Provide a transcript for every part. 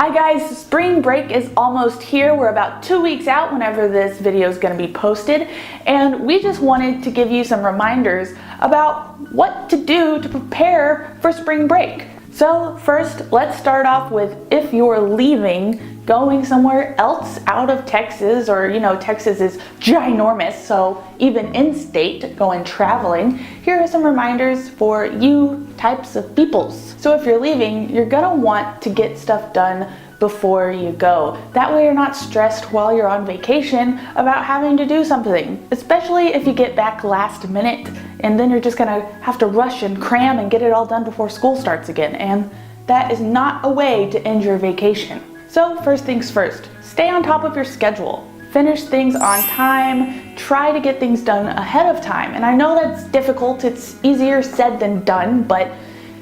Hi guys, spring break is almost here. We're about 2 weeks out whenever this video is going to be posted, and we just wanted to give you some reminders about what to do to prepare for spring break. So first, let's start off with if you're leaving, going somewhere else out of Texas, or Texas is ginormous, so even in-state, going traveling, here are some reminders for you types of peoples. So if you're leaving, you're gonna want to get stuff done before you go. That way you're not stressed while you're on vacation about having to do something, especially if you get back last minute and then you're just gonna have to rush and cram and get it all done before school starts again, and that is not a way to end your vacation. So first things first, stay on top of your schedule. Finish things on time, try to get things done ahead of time. And I know that's difficult, it's easier said than done, but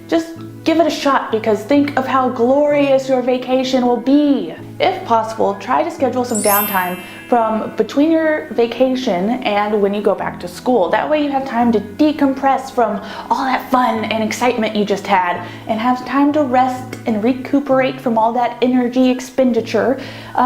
just give it a shot, because think of how glorious your vacation will be. If possible, try to schedule some downtime from between your vacation and when you go back to school. That way you have time to decompress from all that fun and excitement you just had, and have time to rest and recuperate from all that energy expenditure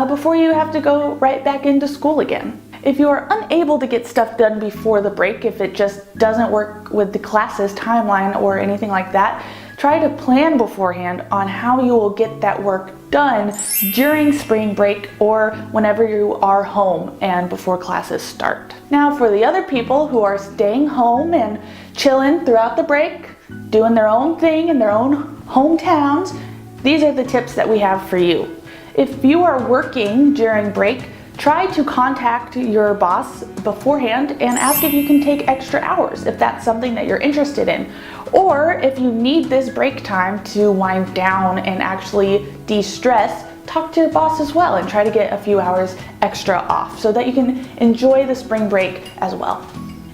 before you have to go right back into school again. If you are unable to get stuff done before the break, if it just doesn't work with the class's timeline or anything like that, try to plan beforehand on how you will get that work done during spring break or whenever you are home and before classes start. Now for the other people who are staying home and chilling throughout the break, doing their own thing in their own hometowns, these are the tips that we have for you. If you are working during break, try to contact your boss beforehand and ask if you can take extra hours if that's something that you're interested in. Or if you need this break time to wind down and actually de-stress, talk to your boss as well and try to get a few hours extra off so that you can enjoy the spring break as well.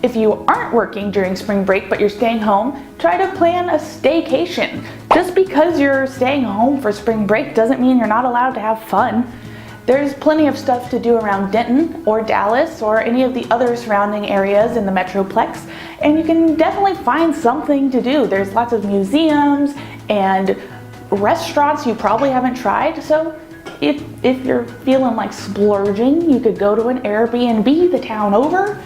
If you aren't working during spring break but you're staying home, try to plan a staycation. Just because you're staying home for spring break doesn't mean you're not allowed to have fun. There's plenty of stuff to do around Denton or Dallas or any of the other surrounding areas in the Metroplex, and you can definitely find something to do. There's lots of museums and restaurants you probably haven't tried, so if you're feeling like splurging, you could go to an Airbnb the town over,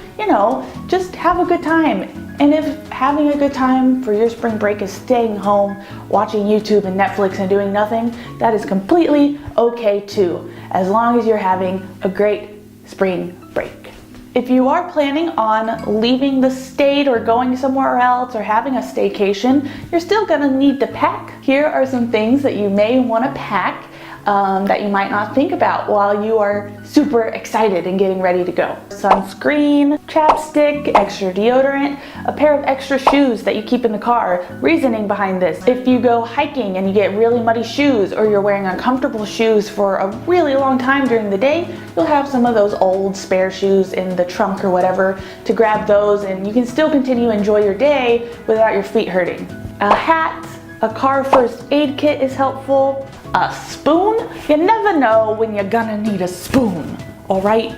just have a good time. And if having a good time for your spring break is staying home, watching YouTube and Netflix and doing nothing, that is completely okay too, as long as you're having a great spring break. If you are planning on leaving the state or going somewhere else or having a staycation, you're still gonna need to pack. Here are some things that you may wanna pack that you might not think about while you are super excited and getting ready to go. Sunscreen, chapstick, extra deodorant, a pair of extra shoes that you keep in the car. Reasoning behind this: if you go hiking and you get really muddy shoes, or you're wearing uncomfortable shoes for a really long time during the day, you'll have some of those old spare shoes in the trunk or whatever to grab those, and you can still continue to enjoy your day without your feet hurting. A hat, a car first aid kit is helpful. A spoon? You never know when you're gonna need a spoon, alright?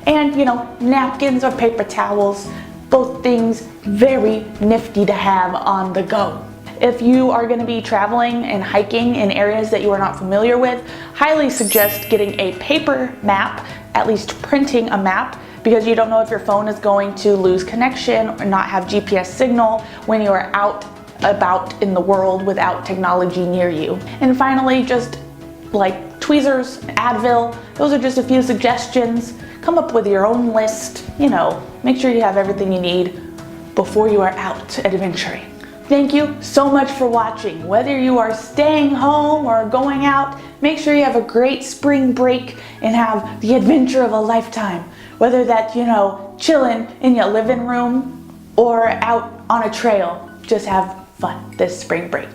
And napkins or paper towels, both things very nifty to have on the go. If you are gonna be traveling and hiking in areas that you are not familiar with, highly suggest getting a paper map, at least printing a map, because you don't know if your phone is going to lose connection or not have GPS signal when you are out about in the world without technology near you. And finally, just like tweezers, Advil, those are just a few suggestions. Come up with your own list, make sure you have everything you need before you are out adventuring. Thank you so much for watching. Whether you are staying home or going out, make sure you have a great spring break and have the adventure of a lifetime. Whether that's, chilling in your living room or out on a trail, just have fun this spring break.